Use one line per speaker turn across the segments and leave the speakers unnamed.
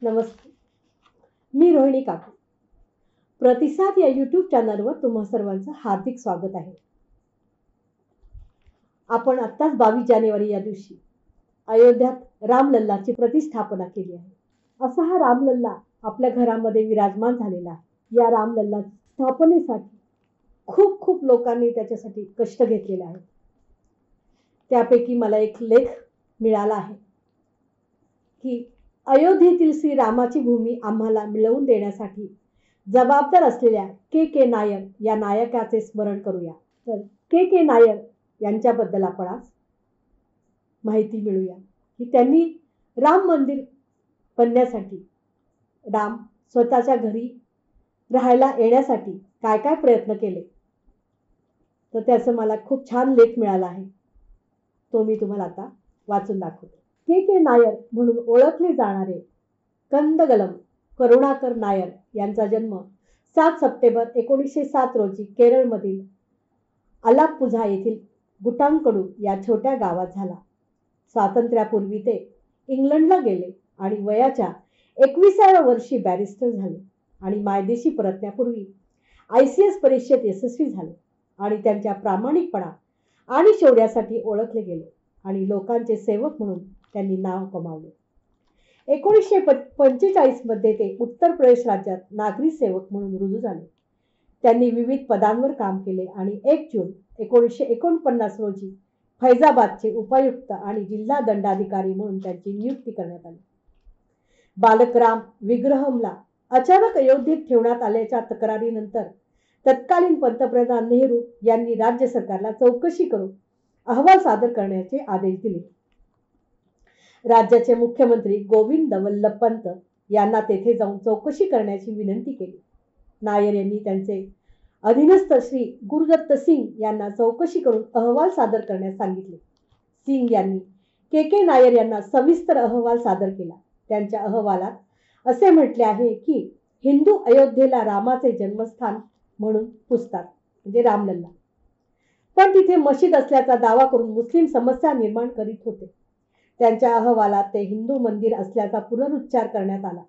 नमस्ते. मी रोहिणी काकू. प्रतिसाद या यूट्यूब चॅनलवर तुम्हा सर्वांचं हार्दिक स्वागत आहे. आपण आत्ताच 22 जानेवारी या दिवशी अयोध्यात रामलल्लाची प्रतिष्ठापना केली आहे. असा हा रामलल्ला आपल्या घरामध्ये विराजमान झालेला आहे. या रामलल्ला स्थापनेसाठी खूप खूप लोकांनी त्याच्यासाठी कष्ट घेतलेले आहेत. त्यापैकी मला एक लेख मिळाला आहे की अयोध्येतील श्रीरामाची भूमी आम्हाला मिळवून देण्यासाठी जबाबदार असलेल्या के नायर या नायकाचे स्मरण करूया. तर के नायर यांच्याबद्दल आपण आज माहिती मिळूया की त्यांनी राम मंदिर बनण्यासाठी, राम स्वतःच्या घरी राहायला येण्यासाठी काय काय प्रयत्न केले. तर त्याचं मला खूप छान लेख मिळाला आहे. तो मी तुम्हाला आता वाचून दाखवते. के नायर म्हणून ओळखले जाणारे कंदगलम करुणाकर नायर यांचा जन्म 7 सप्टेंबर 1907 रोजी केरळमधील आलाप्पुझा येथील गुटांकडू या छोट्या गावात झाला. स्वातंत्र्यापूर्वी ते इंग्लंडला गेले आणि वयाच्या 21व्या वर्षी बॅरिस्टर झाले आणि मायदेशी परतण्यापूर्वी ICS परीक्षेत यशस्वी झाले आणि त्यांच्या प्रामाणिकपणा आणि शौर्यासाठी ओळखले गेले आणि लोकांचे सेवक म्हणून त्यांनी नाव कमावले. 1945 मध्ये ते उत्तर प्रदेश राज्यात नागरी सेवक म्हणून रुजू झाले. त्यांनी विविध पदांवर काम केले आणि 1 जून 1949 रोजी फैजाबादचे उपायुक्त आणि जिल्हा दंडाधिकारी म्हणून त्यांची नियुक्ती करण्यात आली. बालकराम विग्रहमला अचानक अयोध्येत ठेवण्यात आल्याच्या तक्रारीनंतर तत्कालीन पंतप्रधान नेहरू यांनी राज्य सरकारला चौकशी करून अहवाल सादर करण्याचे आदेश दिले. राज्याचे मुख्यमंत्री गोविंद वल्लभ पंत यांना तेथे जाऊन चौकशी करण्याची विनंती केली. नायर यांनी त्यांचे अधीनस्थ श्री गुरुदत्त सिंग यांना चौकशी करून अहवाल सादर करण्यास सांगितले. सिंग यांनी के नायर यांना सविस्तर अहवाल सादर केला. त्यांच्या अहवालात असे म्हटले आहे की हिंदू अयोध्येला रामाचे जन्मस्थान म्हणून पुजतात, म्हणजे रामलल्ला, पण तिथे मशीद असल्याचा दावा करून मुस्लिम समस्या निर्माण करीत होते. त्यांच्या अहवालात ते हिंदू मंदिर असल्याचा पुनरुच्चार करण्यात आला.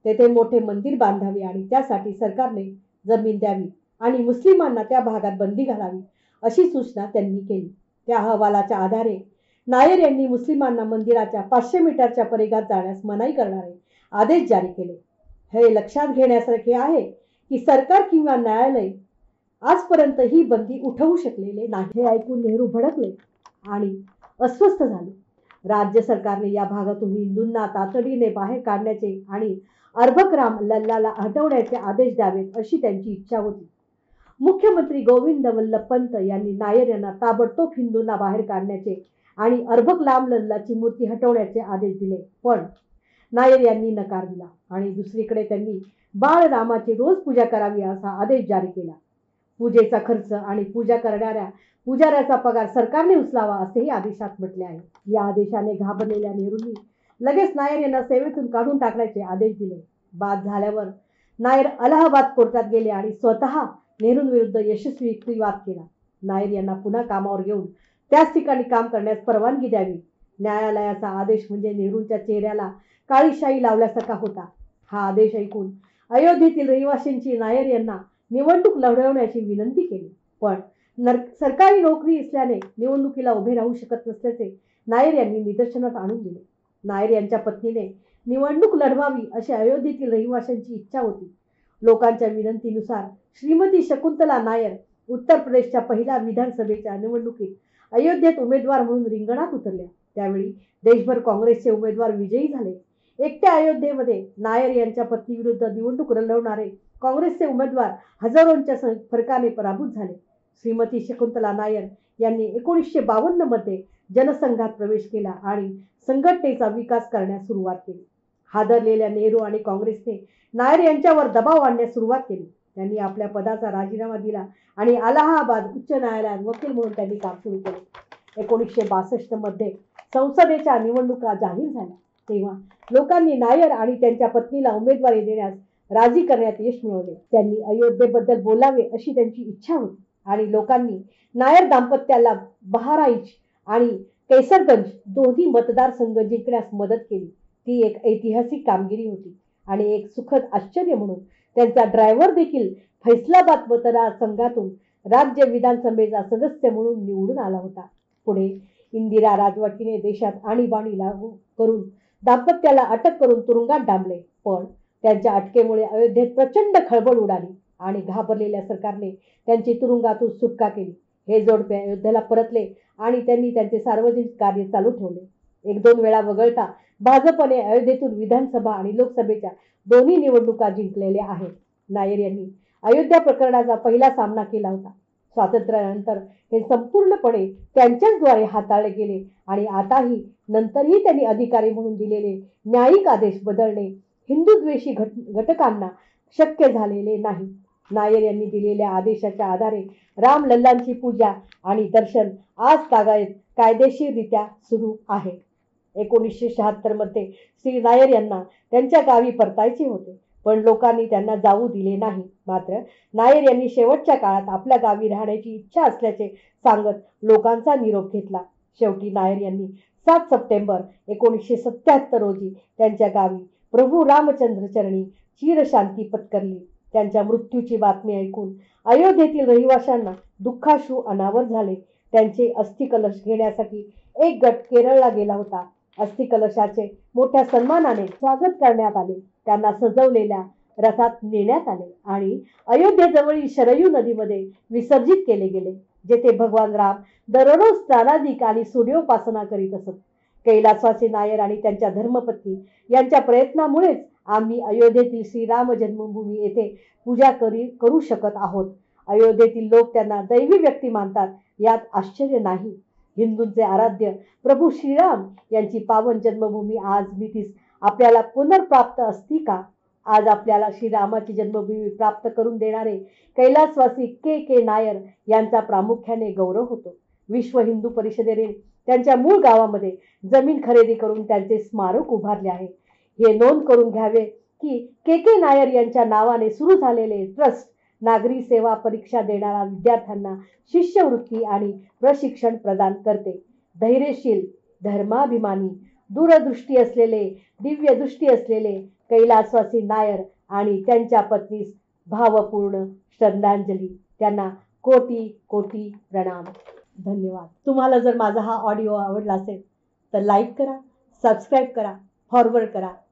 तेथे मोठे मंदिर बांधावे आणि त्यासाठी सरकारने जमीन द्यावी आणि मुस्लिमांना त्या भागात बंदी घालावी अशी सूचना त्यांनी केली. त्या अहवालाच्या आधारे नायर यांनी मुस्लिमांना मंदिराच्या 500 मीटरच्या परिघात जाण्यास मनाई करणारे आदेश जारी केले. हे लक्षात घेण्यासारखे आहे की सरकार किंवा न्यायालय आजपर्यंत ही बंदी उठवू शकलेले नाही. हे ऐकून नेहरू भडकले आणि अस्वस्थ झाले. राज्य सरकारने या भागातून हिंदूंना तातडीने बाहेर काढण्याचे आणि अर्भक राम लल्लाला हटवण्याचे आदेश द्यावेत अशी त्यांची इच्छा होती. मुख्यमंत्री गोविंद वल्लभ पंत यांनी नायर यांना ताबडतोब हिंदूंना बाहेर काढण्याचे आणि अर्भक राम लल्लाची मूर्ती हटवण्याचे आदेश दिले, पण नायर यांनी नकार दिला आणि दुसरीकडे त्यांनी बाळ रामाची रोज पूजा करावी असा आदेश जारी केला. पूजेचा खर्च आणि पूजा करणाऱ्या पुजाऱ्याचा पगार सरकारने उचलावा असेही आदेशात म्हटले आहे. या आदेशाने घाबरलेल्या नेहरूंनी लगेच नायर यांना सेवेतून काढून टाकण्याचे आदेश दिले. बाद झाल्यावर नायर अलाहाबाद कोर्टात गेले आणि स्वतः नेहरूंविरुद्ध यशस्वी युक्तिवाद केला. नायर यांना पुन्हा कामावर घेऊन त्याच ठिकाणी काम करण्यास परवानगी द्यावी. न्यायालयाचा आदेश म्हणजे नेहरूंच्या चेहऱ्याला काळी शाई लावल्यासारखा होता. हा आदेश ऐकून अयोध्येतील रहिवाशांची नायर यांना निवडणूक लढवण्याची विनंती केली, पण सरकारी नोकरी असल्याने निवडणुकीला उभे राहू शकत नसल्याचे नायर यांनी निदर्शनास आणून दिले. नायर यांच्या पत्नीने निवडणूक लढवावी अशी अयोध्येतील रहिवाशांची इच्छा होती. लोकांच्या विनंतीनुसार श्रीमती शकुंतला नायर उत्तर प्रदेशच्या पहिल्या विधानसभेच्या निवडणुकीत अयोध्येत उमेदवार म्हणून रिंगणात उतरल्या. त्यावेळी देशभर काँग्रेसचे उमेदवार विजयी झाले. एकट्या अयोध्येमध्ये नायर यांच्या पत्नीविरुद्ध निवडणूक लढवणारे काँग्रेसचे उमेदवार हजारोंच्या फरकाने पराभूत झाले. श्रीमती शकुंतला नायर यांनी 1952 मध्ये जनसंघात प्रवेश केला आणि संघटनेचा विकास करण्यास सुरुवात केली. हादरलेल्या नेहरू आणि काँग्रेसने नायर यांच्यावर दबाव आणण्यास सुरुवात केली. त्यांनी आपल्या पदाचा राजीनामा दिला आणि अलाहाबाद उच्च न्यायालयात वकील म्हणून त्यांनी काम सुरू केले. 1962 मध्ये संसदेच्या निवडणुका जाहीर झाल्या तेव्हा लोकांनी नायर आणि त्यांच्या पत्नीला उमेदवारी देण्यास राजी करण्यात यश मिळवले. त्यांनी अयोध्येबद्दल बोलावे अशी त्यांची इच्छा होती आणि लोकांनी नायर दाम्पत्याला बहराईच आणि कैसरगंज दोन्ही मतदारसंघ जिंकण्यास मदत केली. ती एक ऐतिहासिक कामगिरी होती आणि एक सुखद आश्चर्य म्हणून त्यांचा ड्रायव्हर देखील फैसलाबाद मतदारसंघातून राज्य विधानसभेचा सदस्य म्हणून निवडून आला होता. पुढे इंदिरा राजवटीने देशात आणीबाणी लागू करून दाम्पत्याला अटक करून तुरुंगात डांबले. पण त्यांच्या अटकेमुळे अयोध्येत प्रचंड खळबळ उडाली आणि घाबरलेल्या सरकारने त्यांची तुरुंगातून सुटका केली. हे जोडपे अयोध्येला परतले आणि त्यांनी त्यांचे सार्वजनिक कार्य चालू ठेवले. एक दोन वेळा वगळता भाजपने अयोध्येतून विधानसभा आणि लोकसभेच्या दोन्ही निवडणुका जिंकलेल्या आहेत. नायर यांनी अयोध्या प्रकरणाचा पहिला सामना केला होता. स्वातंत्र्यानंतर हे संपूर्णपणे त्यांच्याचद्वारे हाताळले गेले आणि आताही नंतरही त्यांनी अधिकारी म्हणून दिलेले न्यायिक आदेश बदलणे हिंदुद्वेषी घटकांना शक्य झालेले नाही. नायर यांनी दिलेल्या आदेशाच्या आधारे रामलल्लांची पूजा आणि दर्शन आज तागायत कायदेशीररित्या सुरू आहे. 1976 मध्ये श्री नायर यांना त्यांच्या गावी परतायचे होते, पण लोकांनी त्यांना जाऊ दिले नाही. मात्र नायर यांनी शेवटच्या काळात आपल्या गावी राहण्याची इच्छा असल्याचे सांगत लोकांचा निरोप घेतला. शेवटी नायर यांनी 7 सप्टेंबर 1977 रोजी त्यांच्या गावी प्रभू रामचंद्र चरणी चिरशांती पत्करली. त्यांच्या मृत्यूची बातमी ऐकून अयोध्येतील रहिवाशांना दुःखाश्रू अनावर झाले. त्यांचे अस्थिकलश घेण्यासाठी एक गट केरळला गेला होता. अस्थिकलशाचे मोठ्या सन्मानाने स्वागत करण्यात आले. त्यांना सजवलेल्या रथात नेण्यात आले आणि अयोध्येजवळील शरयू नदीमध्ये विसर्जित केले गेले, जेथे भगवान राम दररोज स्नानादिक आणि सूर्योपासना करीत असत. कैलासवासी नायर आणि त्यांच्या धर्मपत्नी यांच्या प्रयत्नामुळेच आम्ही अयोध्येतील श्रीराम जन्मभूमी येथे पूजा करू शकत आहोत. अयोध्येतील लोक त्यांना दैवी व्यक्ती मानतात, यात आश्चर्य नाही. हिंदूंचे आराध्य प्रभू श्रीराम यांची पावन जन्मभूमी आज मितीस आपल्याला पुनर्प्राप्त असती का? आज आपल्याला श्रीरामाची जन्मभूमी प्राप्त करून देणारे कैलासवासी के नायर यांचा प्रामुख्याने गौरव होतो. विश्व हिंदू परिषदेने त्यांच्या मूळ गावामध्ये जमीन खरेदी करून त्यांचे स्मारक उभारले आहे. हे नोंद करून घ्यावे की के नायर यांच्या नावाने सुरू झालेले ट्रस्ट नागरी सेवा परीक्षा देणाऱ्या विद्यार्थ्यांना शिष्यवृत्ती आणि प्रशिक्षण प्रदान करते. धैर्यशील, धर्माभिमानी, दूरदृष्टी असलेले, दिव्यदृष्टी असलेले कैलासवासी नायर आणि त्यांच्या पत्नीस भावपूर्ण श्रद्धांजली. त्यांना कोटी कोटी प्रणाम. धन्यवाद. तुम्हाला जर माझा हा ऑडिओ आवडला असेल तर लाईक करा, सबस्क्राईब करा, फॉरवर्ड करा